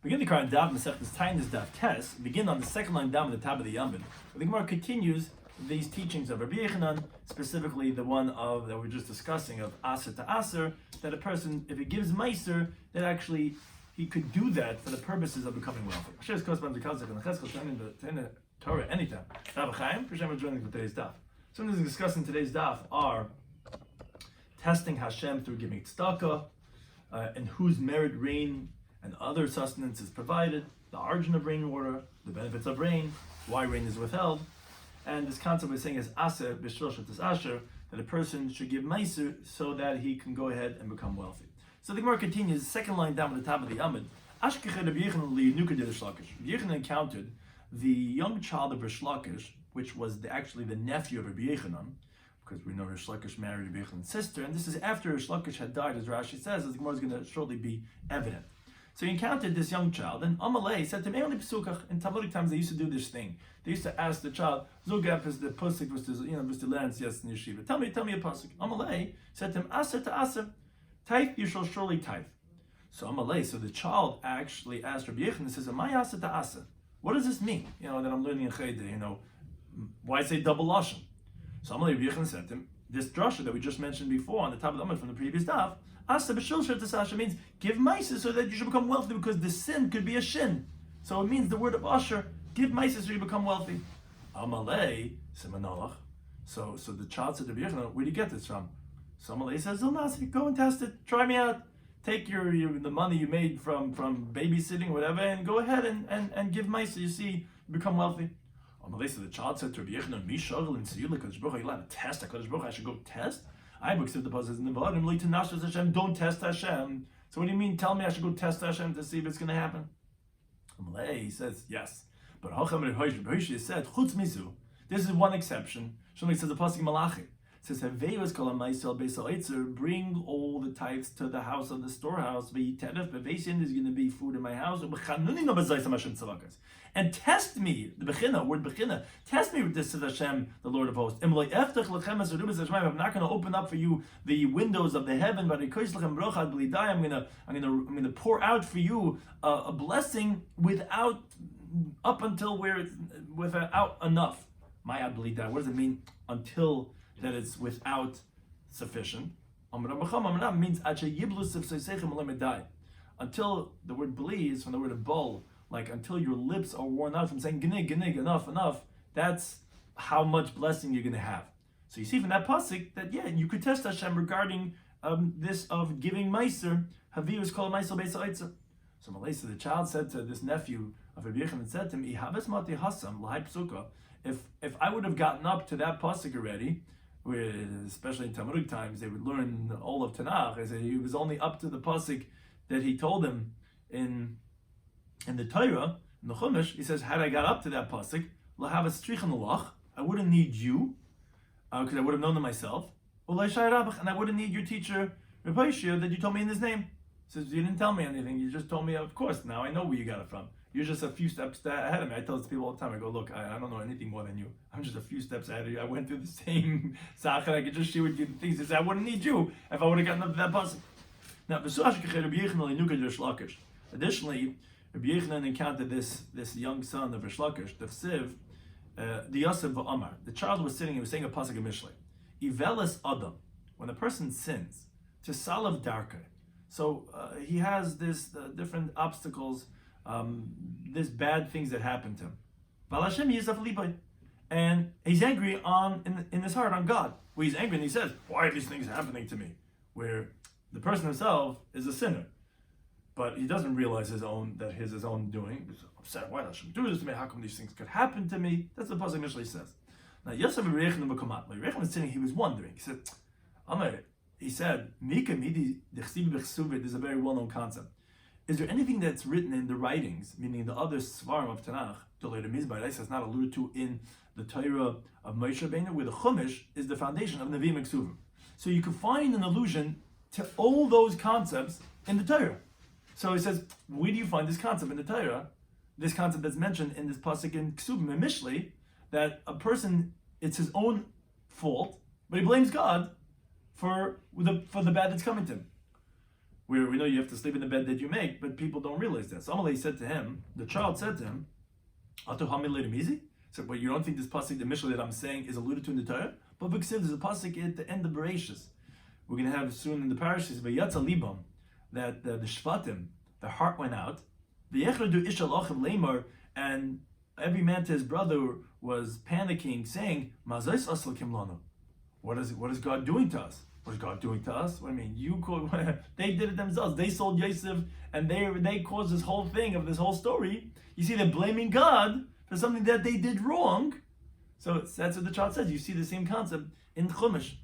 Begin the current Daf Masechet Taanis Daf Tes. Begin on the second line down at the top of the Yomim. The Gemara continues these teachings of Rabbi Yochanan, specifically the one of that we were just discussing of Aser to Aser, that a person, if he gives Meiser, that actually he could do that for the purposes of becoming wealthy. Torah anytime. We're joining for today's Daf. Some of the things discussed in today's Daf are testing Hashem through giving tzedakah, and whose merit rain and other sustenance is provided, the origin of rain water, the benefits of rain, why rain is withheld, and this concept we're saying is aser b'shloshas asher, that a person should give meiser so that he can go ahead and become wealthy. So the Gemara continues, the second line down at the top of the Amud. Rabbi Yochanan encountered the young child of Rish Lakish, which was actually the nephew of Rabbi Yochanan, because we know Rish Lakish married Rabbi Yochanan's sister, and this is after Rish Lakish had died, as Rashi says, as the Gemara is going to shortly be evident. So he encountered this young child, and Amalei said to him, in Talmudic times they used to do this thing. They used to ask the child, Zugap is the pasuk was to learn yes in yeshiva. Tell me a pasuk. Amalei said to him, Aser to Aser, tithe you shall surely tithe. So Amalei, so the child actually asked Rabbi Yochanan, says, Am I Aser to Aser? What does this mean? That I'm learning in Cheder, why say double lashon? So Amalei Rabbi Yochanan said to him, this drasha that we just mentioned before on the top of the Amud from the previous daf, Asa b'shilsher t'sasha means give meiser so that you should become wealthy, because the sin could be a shin. So it means the word of usher, give meiser so you become wealthy. Amalei simanolach. So the child said to Rabbi Yochanan, where do you get this from? So Amalei says, Zilnasi, go and test it, try me out. Take the money you made from babysitting, whatever, and go ahead and give meiser. You see, you become wealthy. Amalei said, the child said to Rabbi Yochanan, Mi shagel in siyul l'kadosh baruch hu, you allowed to test HaKadosh Baruch Hu, I should go test? I accept the pasuk in the Nevarim, li tenashas Hashem, don't test Hashem. So what do you mean, tell me I should go test Hashem to see if it's going to happen? Amalei says, yes. But Hacham Rehosh said, chutz mizu, this is one exception. Shlomi says the pasuk in Malachi. It says, bring all the tithes to the house of the storehouse. There's going to be food in my house. And test me, the bechina, word bechina, test me with this, says Hashem, the Lord of hosts. I'm not going to open up for you the windows of the heaven, but I'm going to pour out for you a blessing without enough. What does it mean? Until that it's without sufficient. Means until the word bli is from the word of bol, like until your lips are worn out from saying gnig, enough. That's how much blessing you're going to have. So you see from that pasuk that you could test Hashem regarding this of giving meiser. Havi was called meiser beis ha'itzer. So Melissa, the child, said to this nephew of Rabbi Yochanan, said to him, if I would have gotten up to that pasuk already, where especially in Talmudic times they would learn all of Tanakh, I said he was only up to the pasuk that he told him in the Torah, in the Chumash. He says, had I got up to that pasuk, lahav strichen lach, I wouldn't need you, because I would have known it myself. And I wouldn't need your teacher, Rabbi Shloimy, that you told me in his name. He says, you didn't tell me anything, you just told me, of course, now I know where you got it from. You're just a few steps ahead of me. I tell this to people all the time. I go, look, I don't know anything more than you. I'm just a few steps ahead of you. I went through the same sach, and I could just share with you the things. I wouldn't need you if I would have gotten up to that pasuk. Now, additionally, Rabbi Yochanan encountered this young son of Rish Lakish, the Yosef V'Amar. The child was sitting, he was saying a pasuk in Mishlei. Ivelis Adam, when a person sins, to salav darka. So he has this different obstacles, these bad things that happen to him. And he's angry in his heart on God. Where he's angry and he says, why are these things happening to me? Where the person himself is a sinner. But he doesn't realize his own doing. He's upset, why not should do this to me? How come these things could happen to me? That's what the pasuk initially says. Now Yosef Rechonim was sitting, he was wondering. He said, this is a very well-known concept. Is there anything that's written in the writings, meaning the other svarim of Tanakh, that's not alluded to in the Torah of Moshe Rabbeinu, where the Chumash is the foundation of Nevi'im and Ksuvim? So you can find an allusion to all those concepts in the Torah. So he says, where do you find this concept in the Torah? This concept that's mentioned in this pasuk in Ksuvim and Mishlei, that a person, it's his own fault, but he blames God for the bad that's coming to him. where we know you have to sleep in the bed that you make, but people don't realize that. So Amalei said to him, the child said to him, Atu hamil easy? So, but you don't think this pasuk, the Mishnah that I'm saying, is alluded to in the Torah? But because there's a pasuk at the end of Bereshis. We're going to have soon in the parashas, Vayatza libam, that the Shvatim, the heart went out. V'yechradu ishal achiv leimar, and every man to his brother was panicking, saying, Mazais asal kim lanu. What is God doing to us? What is God doing to us? What do you mean? They did it themselves. They sold Yosef, and they caused this whole thing of this whole story. You see, they're blaming God for something that they did wrong. So that's what the child says. You see the same concept in Chumash.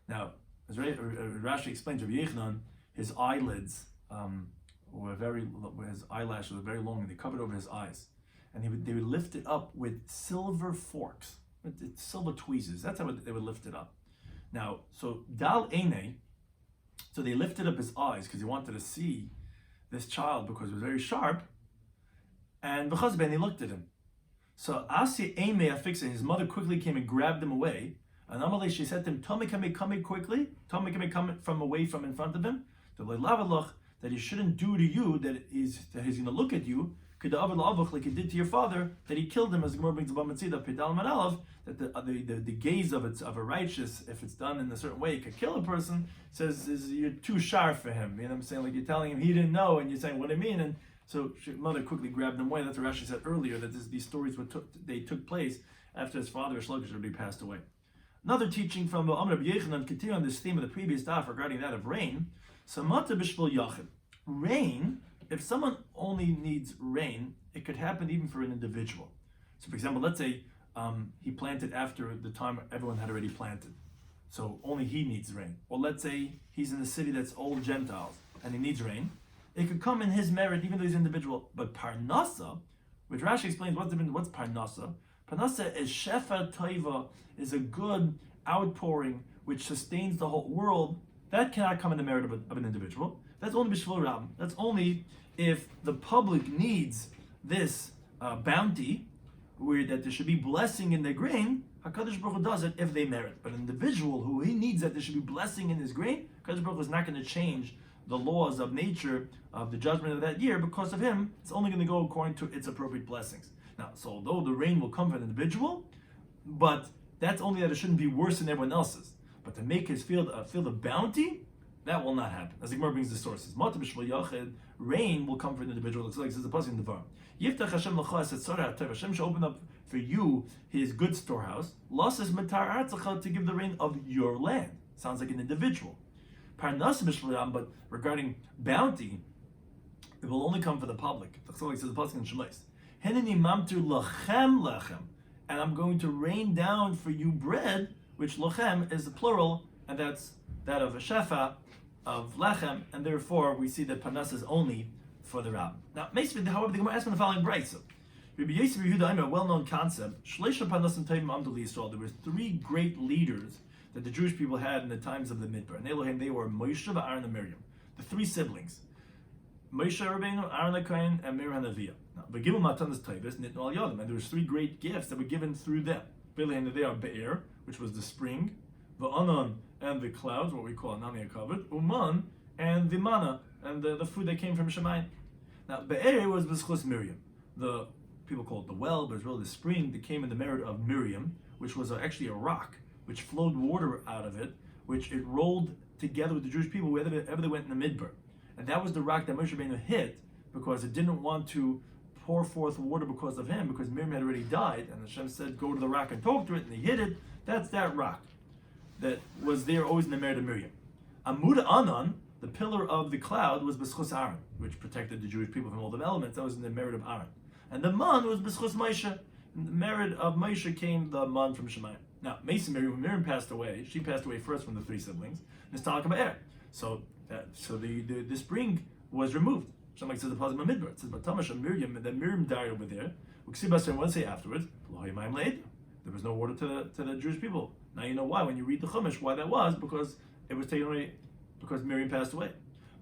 Now, as Rashi explains, Rabbi Yochanan, his eyelids his eyelashes were very long, and they covered over his eyes, and they would lift it up with silver forks, with silver tweezers. That's how they would lift it up. Now, so Dal Eine, so they lifted up his eyes because he wanted to see this child because it was very sharp, and B'chazben, he looked at him. So Asi Eime Afixa, his mother quickly came and grabbed him away, and Amalei, she said to him, Tommy, come quickly, Tommy, come from away from in front of him, that he shouldn't do to you, that he's going to look at you, like he did to your father, that he killed him, as the Gemara brings about Mitzvah, Pedal Manalav, that the gaze of a righteous, if it's done in a certain way, it could kill a person, says you're too sharp for him. You know what I'm saying? Like you're telling him he didn't know, and you're saying, what do you mean? And so mother quickly grabbed him away. That's what Rashi said earlier, that these stories took place after his father, Shlomo, passed away. Another teaching from Rabbi Yochanan, continuing on this theme of the previous daf regarding that of rain. Samata b'shvil yachid. Rain, if someone only needs rain, it could happen even for an individual. So for example, let's say he planted after the time everyone had already planted. So only he needs rain. Or let's say he's in a city that's all Gentiles and he needs rain. It could come in his merit even though he's an individual. But parnasa, which Rashi explains what's parnasa. Parnasa is shefa toiva, is a good outpouring which sustains the whole world. That cannot come in the merit of an individual. That's only b'shvil ram. That's only if the public needs this bounty, where that there should be blessing in their grain. HaKadosh Baruch Hu does it if they merit. But an individual who he needs that there should be blessing in his grain, HaKadosh Baruch Hu is not going to change the laws of nature of the judgment of that year because of him. It's only going to go according to its appropriate blessings. Now, so although the rain will come from an individual, but that's only that it shouldn't be worse than everyone else's. But to make his feel the bounty, that will not happen. As the Gemara brings the sources, rain will come from an individual. It's like it says the pasuk in the Devar. Yiftach Hashem l'cha es tzara. Hashem shall open up for you His good storehouse. Losses matar artzacha, to give the rain of your land. Sounds like an individual. Parnas b'shvil, but regarding bounty, it will only come for the public. That's like it says the pasuk in Shemais. Heneni mamtu lachem lechem, and I'm going to rain down for you bread, which lachem is the plural, and that's that of a shefa of lechem, and therefore we see that panas is only for the rab. Now, however, the Gemara asks in the following brayso. Rabbi Yosef Yehuda, a well-known concept. Shleisha panasim tovim amdu liyisrael. There were three great leaders that the Jewish people had in the times of the Midbar. And Elohim, they were Moshe, Aaron, and Miriam, the three siblings. Moshe Rabbeinu, Aaron HaKohen, and Miriam HaNaviah. Now, but given matanas tovos nitnu al yadam, and there was three great gifts that were given through them. Elohim, they are Be'er, which was the spring, Va'anan, and the clouds, what we call Anani HaKavod, Uman, and the manna, and the food that came from Shemayim. Now, Be'er was b'schus Miriam. The people call it the well, but it's really the spring that came in the merit of Miriam, which was actually a rock, which flowed water out of it, which it rolled together with the Jewish people wherever they went in the Midbar. And that was the rock that Moshe Rabbeinu hit because it didn't want to pour forth water because of him, because Miriam had already died, and Hashem said, go to the rock and talk to it, and he hit it. That's that rock that was there always in the merit of Miriam. Amud Anan, the pillar of the cloud, was b'schus Aaron, which protected the Jewish people from all the elements. That was in the merit of Aaron. And the man was b'schus Moshe. In the merit of Moshe came the man from Shemayim. Now, when Miriam passed away, she passed away first from the three siblings. Nistalak Be'er. So the spring was removed. Somebody says the positive Midbar. It says, but Tamash Miriam, and then Miriam died over there. What does say afterwards? There was no water to the Jewish people. Now you know why. When you read the Chumash, why that was, because it was taken away, because Miriam passed away.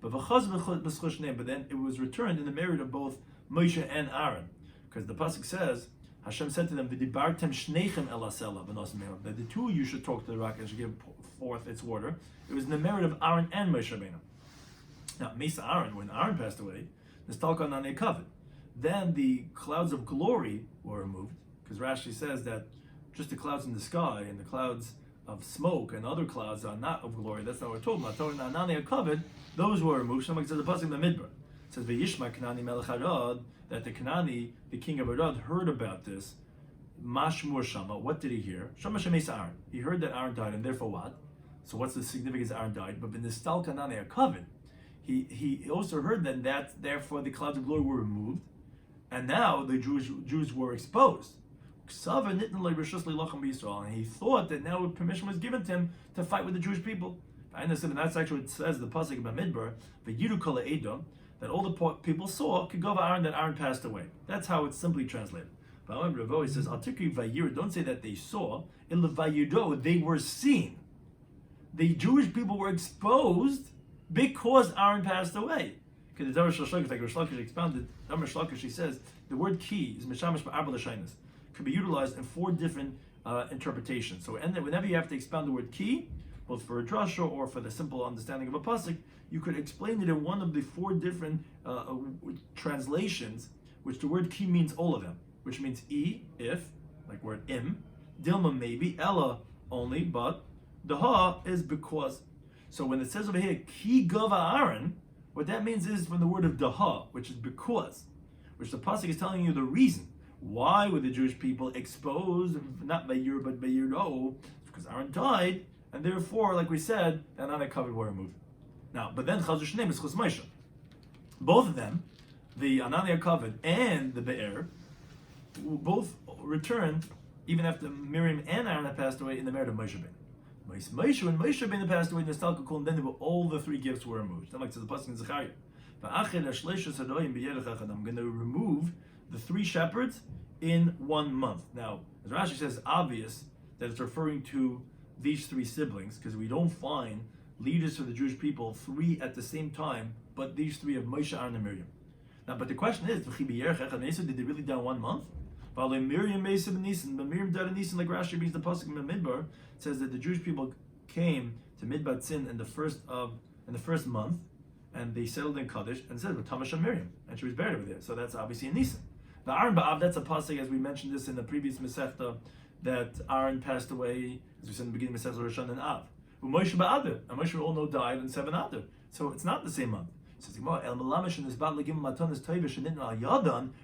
But then it was returned in the merit of both Moshe and Aaron. Because the pasuk says, Hashem said to them, "V'dibartem shneichem el hasela v'nosim," that the two of you should talk to the rock and should give forth its water. It was in the merit of Aaron and Moshe Rabbeinu. Now, Mesa Aaron, when Aaron passed away, Nistalka Nane Kavod. Then the clouds of glory were removed, because Rashi says that just the clouds in the sky and the clouds of smoke and other clouds are not of glory. That's not what we're talking about. Torah Nane Kavod, those were removed. Somebody says the pasuk in the Midbar. It says V'yishma Kanani Melech Arad, that the Kanani, the king of Arad, heard about this. Mashmur Shama, what did he hear? Shama Shemesa Aaron. He heard that Aaron died, and therefore what? So what's the significance Aaron died? But in the Stal Kanani Kavod, he also heard that therefore the clouds of glory were removed, and now the Jews were exposed. And he thought that now permission was given to him to fight with the Jewish people. And that's actually what it says in the pasuk about Midbar, that all the people saw Aaron, that Aaron passed away. That's how it's simply translated. But however, Ravo says, don't say that they saw, they were seen. The Jewish people were exposed because Aaron passed away. Because the Daf Yomi, like Rabbi Shloimy expounded, Rabbi Shloimy, she says, the word ki is mishamash ba'arba l'shainas. Could be utilized in 4 different interpretations. So whenever you have to expound the word ki, both for a drasha or for the simple understanding of a pasuk, you could explain it in one of the 4 different translations, which the word ki means all of them, which means if, like word im, dilma maybe, ella only, but the ha is because. So when it says over here, ki gava Aaron, what that means is from the word of daha, which is because, which the pasuk is telling you the reason. Why were the Jewish people exposed? Not by year, but by year no, because Aaron died, and therefore, like we said, the Anana Kavod were removed. Now, but then Chaz Shneim is Chos Moshe. Both of them, the Anania Kavod and the Be'er, both returned even after Miriam and Aaron had passed away in the merit of Moshe Ben. When Moshe Ben passed away in the Stalka Kul, then all the 3 gifts were removed. Like to the pasuk in Zechariah, I'm going to remove the 3 shepherds in 1 month. Now, as Rashi says, it's obvious that it's referring to these 3 siblings, because we don't find leaders for the Jewish people 3 at the same time, but these 3 of Moshe, Aaron, and Miriam. Now, but the question is, did they really die in 1 month? Miriam died in Nisan, like Rashi reads the pasuk in Midbar. It says that the Jewish people came to Midbar Tzin in the first month, and they settled in Kaddish, and it says with Tamash and Miriam, and she was buried over there. So that's obviously in Nisan. The Aaron Ba'av, that's a pasuk, as we mentioned this in the previous Masechta, that Aaron passed away, as we said in the beginning of Masechta Rosh Hashanah and Av. Moshe Ba'av, and Moshe we all know died in 7 Adar. So it's not the same month. It says,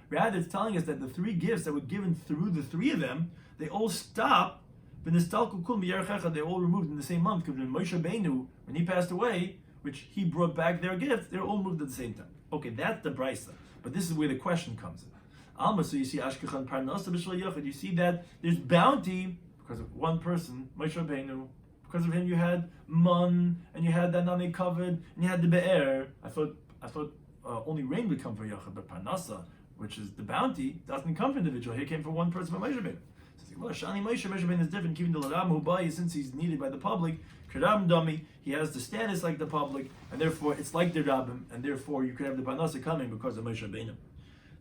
rather it's telling us that the 3 gifts that were given through the 3 of them, they all stop. They all removed in the same month, because when Moshe Benu, when he passed away, which he brought back their gifts, they're all moved at the same time. Okay, that's the brisa. But this is where the question comes in. Alma, so you see Ashkechan Parnasa B'Shlo Yochad, you see that there's bounty because of one person, Moshe Rabbeinu. Because of him you had Man, and you had that Nani Kavod, and you had the Be'er. I thought only rain would come for Yochad, but Parnasa, which is the bounty, doesn't come from individual. Here came from one person, from Moshe Rabbeinu. Well, Shani Moshe Rabbeinu is different. Given the Laram Hubai, since he's needed by the public, Kedam Dami, he has the status like the public, and therefore it's like the Rabbim, and therefore you could have the Parnasa coming because of Moshe Rabbeinu.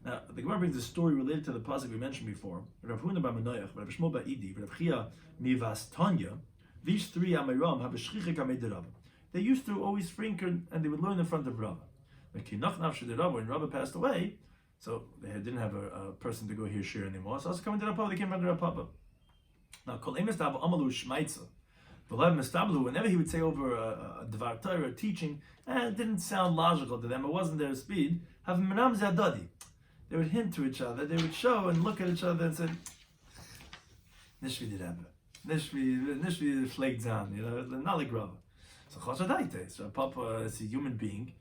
Now, the Gemara brings a story related to the pasuk we mentioned before. Rav Huna bar Manoach, Rav Shmuel bar Idi, Rav Chia Mivastanya. These 3 Amiram have a shchichik amid the Rabbah. They used to always sprinkle, and they would learn in front of Rabbah. When Rabbah passed away, so they didn't have a person to go hear shiur anymore. So I was coming to Rabbah, they came from the Rabbah. Now, Kol Emes Dava Amalu Shmaitza. Whenever he would say over a Dvar Torah, a teaching, it didn't sound logical to them, it wasn't their speed. Have Menam Zadadi. They would hint to each other, they would show and look at each other and say, Nishvi did Rebbe. Nishvi flaked down, not like Rabbah. So Choshadaite, so Papa is a human being,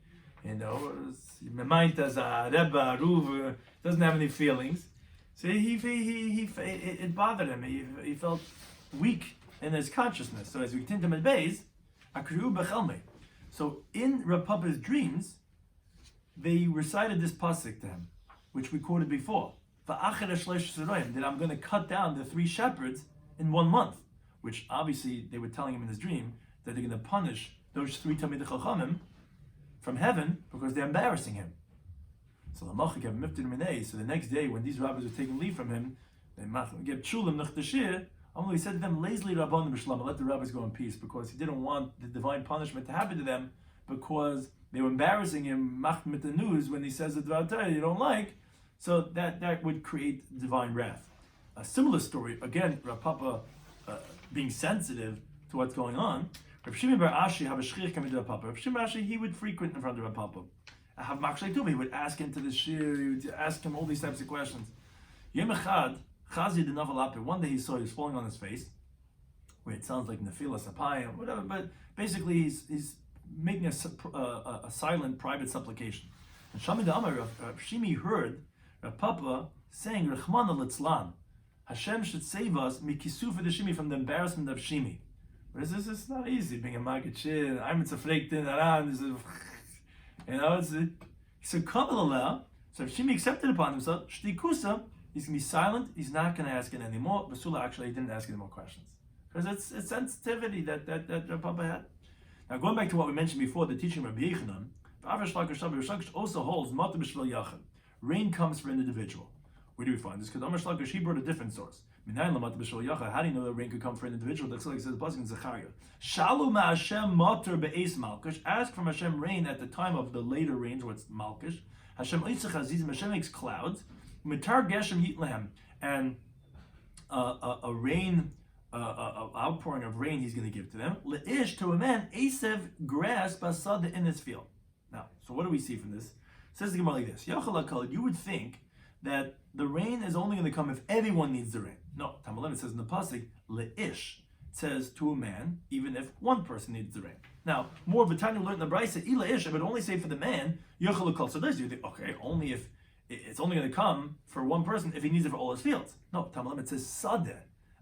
Memayt as a Rebbe, a Ruv, doesn't have any feelings. So it bothered him. He felt weak in his consciousness. So as we continue to Beis, Akru Bechelme. So in Rav Papa's dreams, they recited this pasuk to him, which we quoted before. That I'm going to cut down the 3 shepherds in 1 month, which obviously they were telling him in his dream that they're going to punish those 3 Talmidei Chachamim from heaven because they're embarrassing him. So the next day when these rabbis were taking leave from him, they get Shulam Nachdashir. He said to them, lazily Rabbanim B'Shlama, let the rabbis go in peace, because he didn't want the divine punishment to happen to them because they were embarrassing him with the news when he says the Dvar Torah you don't like, so that would create divine wrath. A similar story, again, Rav Papa being sensitive to what's going on. Rabbi Shloimy bar Ashi have a shchich coming to Rav Papa. Rabbi Shloimy bar Ashi, he would frequent in front of Rav Papa. Have Makshay Tuva, he would ask him to the shiur, he would ask him all these types of questions. Yom Echad, Chazi the Naval one day he saw he was falling on his face, where it sounds like Nefilas Apayim, whatever, but basically he's making a silent private supplication. And Shamid Amar, Rav Shimi heard Rav Papa saying, Rechmana Litzlan, Hashem should save us mikisufa de Shimi, from the embarrassment of Shimi. Whereas this is not easy, being a Magid Shir, I'm tzafreiked in Aran, you know, so Kabbalah, so if Shimi accepted upon himself, Shtikusa, he's going to be silent, he's not going to ask it anymore. Basula actually didn't ask any more questions. Because it's sensitivity that Rav Papa had. Now going back to what we mentioned before, the teaching of Rabbi Yechanan, Rabbi Shloimy also holds Mata B'Shvil Yachad. Rain comes for an individual. Where do we find this? Because Amar Shlakish, he brought a different source. How do you know that rain could come for an individual? That's like it says the pasuk in Zechariah. Shalu ma Hashem mater be'es malkish. Ask from Hashem rain at the time of the later rains, where it's malkish. Hashem oitzach azizim. Hashem makes clouds. Mitar geshem yitlehem. And a rain, outpouring of rain, He's going to give to them. Leish, to a man, asev grass basada in his field. Now, so what do we see from this? It says the Gemara like this: Yachal, you would think that the rain is only going to come if everyone needs the rain. No, Tamalim, it says in the pasuk, leish, it says to a man, even if one person needs the rain. Now, more of a time you learned in the Brisa, ish, I would only say for the man, yachal. So there's you think, okay, only if it's only going to come for one person if he needs it for all his fields. No, Tamalim, it says sadeh,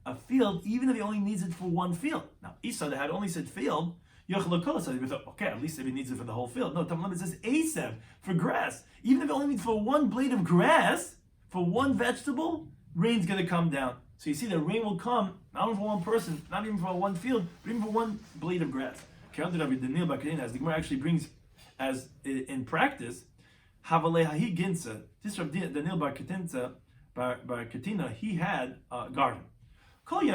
a field, even if he only needs it for one field. Now, Isa had only said field, yachal, so we thought, okay, at least if he needs it for the whole field. No, Tamalim, it says asev, for grass. Even if it only needs for one blade of grass, for one vegetable, rain's going to come down. So you see that rain will come, not even for one person, not even for one field, but even for one blade of grass. As the Gemara actually brings as in practice, Havalehahi Ginsa, this Rabbi Daniel bar Katina, he had a garden. Every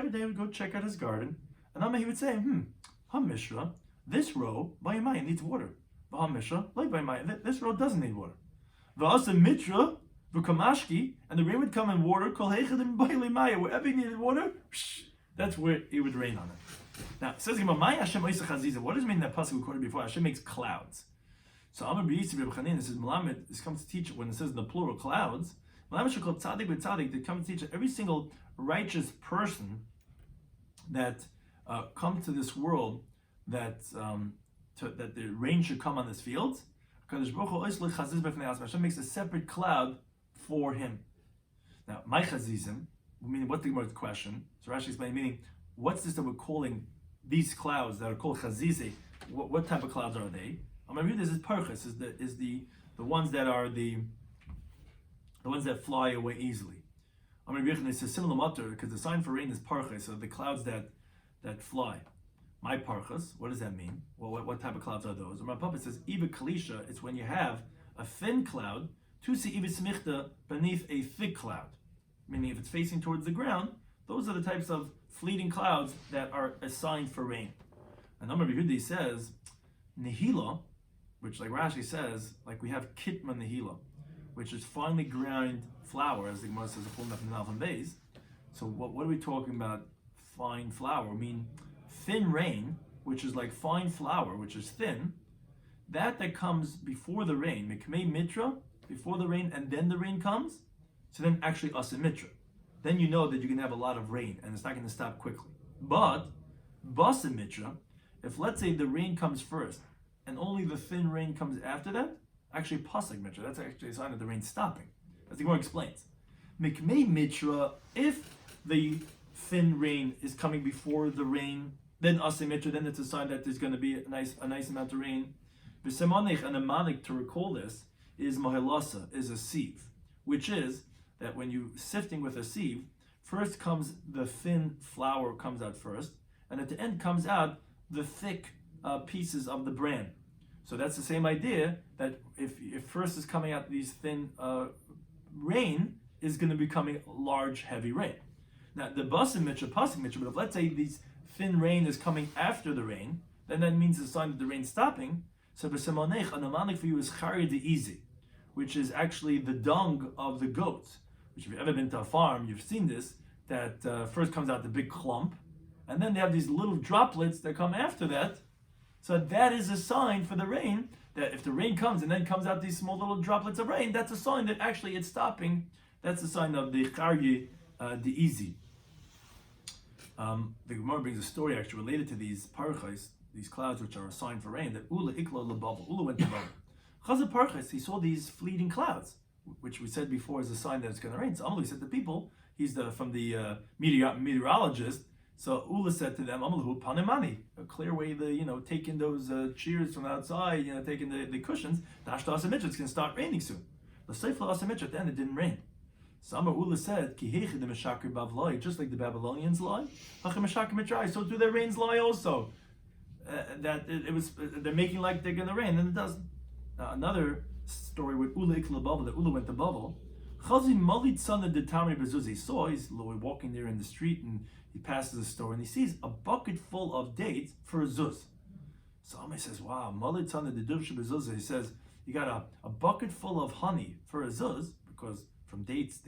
day he would go check out his garden, and he would say, HaMishra, this row, by Yomai, needs water. HaMishra, like by Yomai, this row doesn't need water. V'asa mitra v'kamashki, and the rain would come in water. Kol heichadim b'ilei maya, wherever he needed water, that's where it would rain on it. Now it says Maya Hashem oisach haziza. What does it mean that pasuk we quoted before? Hashem makes clouds. So Amar b'yisi Reb Chanin, this is Melamed. This comes to teach when it says in the plural clouds. Melamed should call tzaddik b'tzaddik. They come to teach that every single righteous person that come to this world, that that the rain should come on this field. Hashem makes a separate cloud for him. Now, my chazizim, meaning what the Gemara's question. So Rashi explains, meaning what's this that we're calling these clouds that are called chazize? What type of clouds are they? I'm going to read this as parchas, is the ones that are the ones that fly away easily. I'm going to read this as similar matter because the sign for rain is parchas, so the clouds that fly. My parchas, what does that mean? Well, what type of clouds are those? My Papa says, Iba Kalisha, it's when you have a thin cloud, to see Iba Smichta beneath a thick cloud. Meaning if it's facing towards the ground, those are the types of fleeting clouds that are assigned for rain. And Amar Bihudi says, Nehila, which like Rashi says, like we have Kitma Nehila, which is finely ground flour, as the Gemara says, pulling up in the Alpha Bays. So what are we talking about? Fine flour? I mean, thin rain, which is like fine flour, which is thin, that comes before the rain, mikmei mitra, before the rain, and then the rain comes, so then actually asa mitra. Then you know that you're going to have a lot of rain, and it's not going to stop quickly. But, basa mitra, if let's say the rain comes first, and only the thin rain comes after that, actually pasuk mitra, that's actually a sign of the rain stopping. As the Gemara explains. Mikmei mitra, if the thin rain is coming before the rain, then asimitra, then it's a sign that there's going to be a nice amount of rain. V'semanich, and a manik to recall this is mahilasa, is a sieve, which is that when you sifting with a sieve, first comes the thin flour comes out first, and at the end comes out the thick pieces of the bran. So that's the same idea that if first is coming out these thin rain is going to be becoming large heavy rain. Now the basim mitra, pasuk mitra, but if let's say these thin rain is coming after the rain, then that means it's a sign that the rain's stopping. So b'semonech, a mnemonic for you is chari de'izi, which is actually the dung of the goats. Which, if you've ever been to a farm, you've seen this, that first comes out the big clump, and then they have these little droplets that come after that. So that is a sign for the rain, that if the rain comes and then comes out these small little droplets of rain, that's a sign that actually it's stopping. That's a sign of the charye, the easy. The Gemara brings a story actually related to these parchais, these clouds which are a sign for rain, that Ula ikla lebavel, Ula went to Bavel. Chazal parchais, he saw these fleeting clouds, which we said before is a sign that it's going to rain. So Amalhu said to people, he's from the meteorologist. So Ula said to them, Amalhu panemani, a clear way to taking those cheers from outside, taking the cushions. Dashta asamitra, it's going to start raining soon. The seifla asamitra, at the end it didn't rain. So Ula said, Kihechi the meshakir bavloi, just like the Babylonians lie. Hachim meshakir mitrai, so do their rains lie also. That they're making like they're going to rain, and it doesn't. Another story with Ula ikla Bavel, that Ula went to Bavel. Chazi malit sana de tamri bezuz. He saw, he's walking there in the street, and he passes a store, and he sees a bucket full of dates for a zuz. So Amay says, wow, malit sana de duvsha bezuz. He says, you got a bucket full of honey for a zuz, because from dates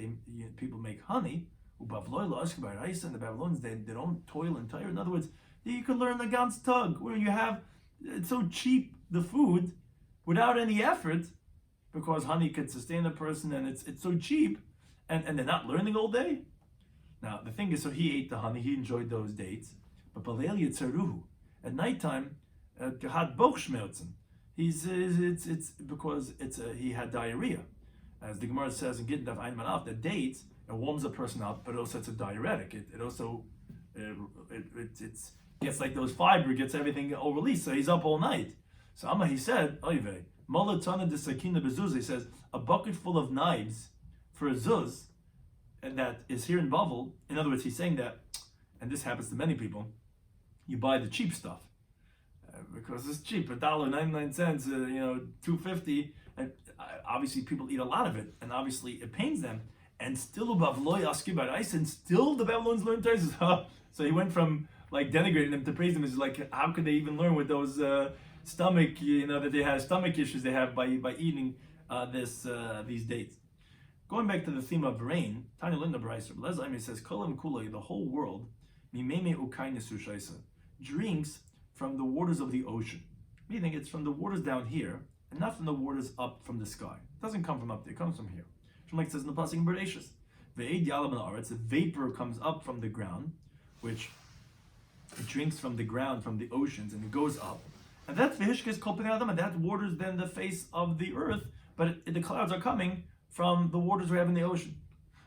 people make honey. And the Babylonians, they don't toil and tire. In other words, you could learn the Gans Tug, where it's so cheap, the food, without any effort, because honey could sustain a person, and it's so cheap, and they're not learning all day. Now the thing is, so he ate the honey, he enjoyed those dates, but at nighttime, had bochschmerzen. It's because he had diarrhea, as the Gemara says in Gittin Daf Ein Manaf, that dates, it warms a person up, but also it's a diuretic. It also gets like those fiber, gets everything all released, so he's up all night. So Amma, he said, Oive, Molatana de Sakina bezuz, he says, a bucket full of knives for a zuz, and that is here in Bavel. In other words, he's saying that, and this happens to many people, you buy the cheap stuff, because it's cheap, $1.99, $2.50, and obviously people eat a lot of it, and obviously it pains them, and still Bavloi askibar ice, and still the Babylonians learn Torah. So he went from like denigrating them to praise them. It's like, how could they even learn with those stomach, that they have stomach issues they have by eating these dates. Going back to the theme of rain, Tanya Linda Bryce, Lezaimi says, Kolam Kulai, the whole world, Mimeme Ukainesu Shaisa, drinks from the waters of the ocean. Meaning it's from the waters down here, and not from the waters up from the sky. It doesn't come from up there, it comes from here. Like it says in the pasuk in Bereshis, Ve'ed Yalam Ha'aretz, the vapor comes up from the ground, which it drinks from the ground, from the oceans, and it goes up. And that Vehishkes Kolpin Adam, and that waters then the face of the earth, but the clouds are coming from the waters we have in the ocean.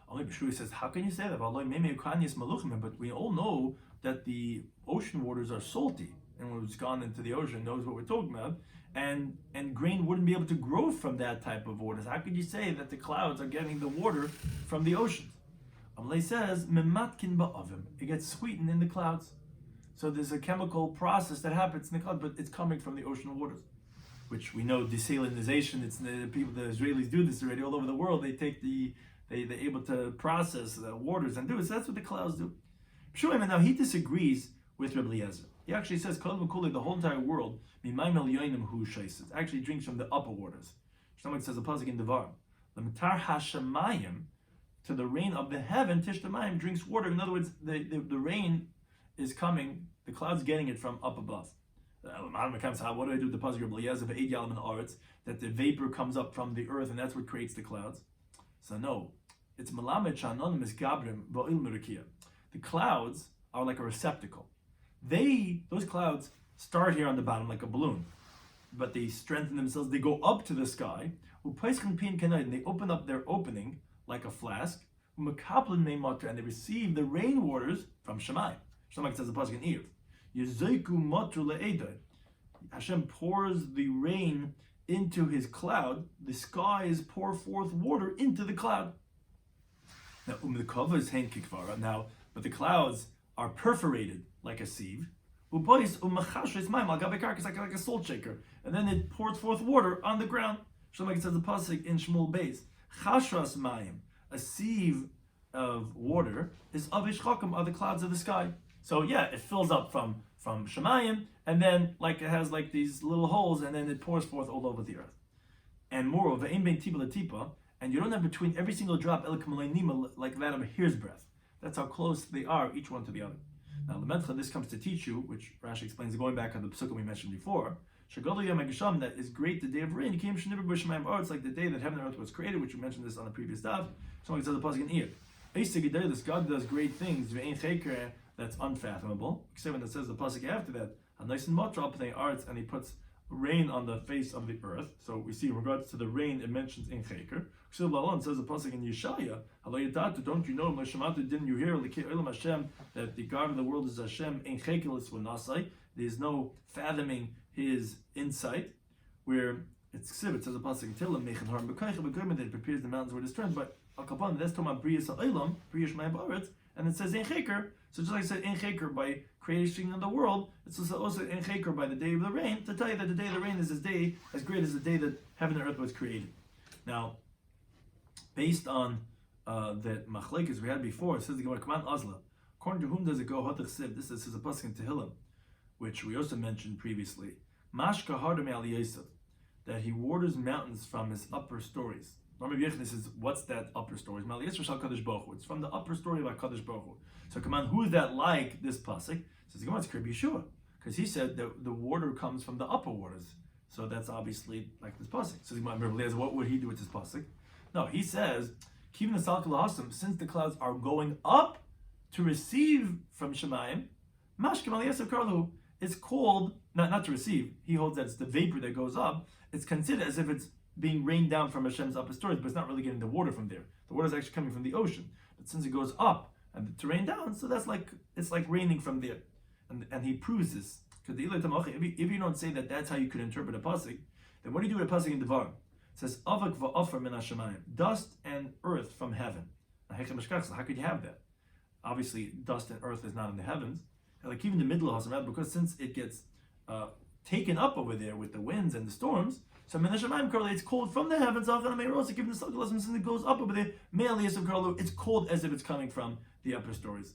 Only B'Shui says, how can you say that? But we all know that the ocean waters are salty, and who's gone into the ocean knows what we're talking about. And grain wouldn't be able to grow from that type of waters. How could you say that the clouds are getting the water from the oceans? Amalei says, Mematkin ba'avim, it gets sweetened in the clouds. So there's a chemical process that happens in the cloud, but it's coming from the ocean waters, which we know desalinization. It's the Israelis do this already all over the world. They take they're able to process the waters and do it. So that's what the clouds do. Shuim, and now he disagrees with Rabbi Eliezer. He actually says, the whole entire world, actually drinks from the upper waters. Shlomo says a pasuk in Devarim, L'matar hashamayim, to the rain of the heaven, Tishtamayim drinks water. In other words, the rain is coming, the clouds getting it from up above. What do I do with the pasuk of Eliezer, that the vapor comes up from the earth, and that's what creates the clouds? So no, it's Malamed Shanonim is Gabrim Va'il Merikia. The clouds are like a receptacle. Those clouds start here on the bottom like a balloon, but they strengthen themselves, they go up to the sky, and they open up their opening like a flask, and they receive the rain waters from Shemai. Shemai says the pasuk in Eir. Hashem pours the rain into his cloud, the skies pour forth water into the cloud. Now, but the clouds are perforated like a sieve. It's like a salt shaker, and then it pours forth water on the ground. Shlomo says the pasuk in Shmuel Beis, Chashras Mayim, a sieve of water is Avish Chakim, are the clouds of the sky. So yeah, it fills up from Shemayim, and then like it has like these little holes, and then it pours forth all over the earth. And moreover, and you don't have between every single drop like that of a hair's breadth. That's how close they are, each one to the other. Now, this comes to teach you, which Rashi explains, going back on the psukim we mentioned before, that is great the day of rain. It's like the day that heaven and earth was created, which we mentioned this on the previous daf. So it says the pasuk in Eir. This God does great things, that's unfathomable. Except when it says the pasuk after that, and he puts rain on the face of the earth. So we see in regards to the rain, it mentions in Cheker. It says the pasuk in Yeshaya, don't you know, didn't you hear that the God of the world is Hashem, in Cheker there's no fathoming his insight, where it says the pasuk in Tehillim, that it prepares the mountains where it is turned, but that's talking about Briyas Ha'olam, Briyas Shemayim Ba'aretz, and it says in Cheker. So just like I said, in Cheker by creation of the world, it's also in Cheker by the day of the rain, to tell you that the day of the rain is as great as the day that heaven and earth was created. Now, based on the machlekes we had before, it says the Gemara, Kaman Azla. According to whom does it go? This is a pasuk in Tehillim, which we also mentioned previously. Mashka Hardam Al Yosef, that he waters mountains from his upper stories. Rabbi Yechon says, what's that upper story? It's from the upper story of HaKadosh Baruch Hu. So come on, who is that like this pasuk? Says, come on, it's Rabbi Yeshua, because he said that the water comes from the upper waters. So that's obviously like this pasuk. So what would he do with this pasuk? No, he says, since the clouds are going up to receive from Shemayim, it's called, not to receive, he holds that it's the vapor that goes up, it's considered as if it's being rained down from Hashem's upper stories, but it's not really getting the water from there. The water is actually coming from the ocean. But since it goes up and to rain down, so it's like raining from there. And he proves this. Because if you don't say that that's how you could interpret a pasuk, then what do you do with a pasuk in Devarim? It says, Avak va'afar min hashamayim, dust and earth from heaven. How could you have that? Obviously, dust and earth is not in the heavens. And like even the middle of Hashem, because since it gets taken up over there with the winds and the storms, so min hashamayim karli, it's cold from the heavens. Since it goes up over there, it's cold as if it's coming from the upper stories.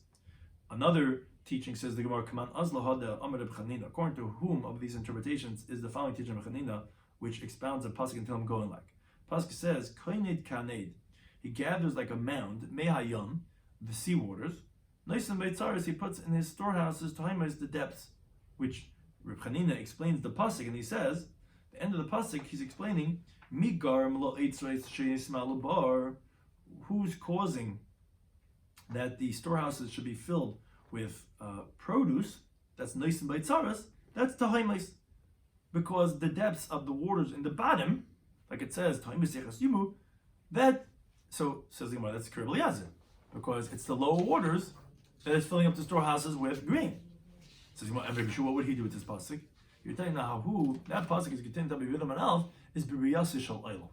Another teaching says the Gemara, according to whom of these interpretations is the following teaching of Chanina, which expounds a pasuk until I'm going like. Pasuk says, Kained Kaned, he gathers like a mound, Mehayam, the sea waters, Noisim Beitzaris, he puts in his storehouses, Tahimais, the depths, which Reb Chanina explains the pasuk, and he says, the end of the pasuk, he's explaining, Migarm lo eitzreis sheismalu bar, who's causing that the storehouses should be filled with produce, that's Noisim Beitzaris, that's Tahimais. Because the depths of the waters in the bottom, like it says, that, so says the Gemara, that's Kirib Eliezer, because it's the lower waters that is filling up the storehouses with grain. Says the Gemara, what would he do with this pasuk? You're telling now who that pasuk is contained to be Vidam and Alf is B'riyasi Shal Eilam.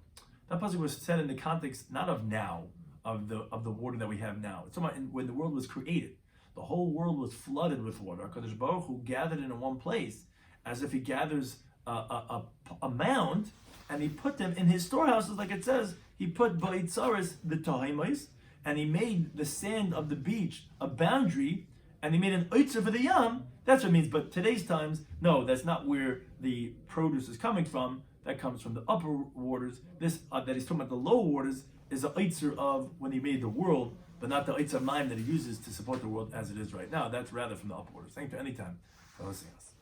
That pasuk was said in the context not of now, of the water that we have now. It's talking about when the world was created. The whole world was flooded with water. HaKadosh Baruch Hu gathered in one place, as if he gathers a mound, and he put them in his storehouses, like it says. He put Ba'itzaris, the Tahimais, and he made the sand of the beach a boundary, and he made an Oitzer for the Yam. That's what it means. But today's times, no, that's not where the produce is coming from. That comes from the upper waters. This that he's talking about the lower waters is the Oitzer of when he made the world, but not the Oitzer Maim that he uses to support the world as it is right now. That's rather from the upper waters. Thank you anytime for listening to us.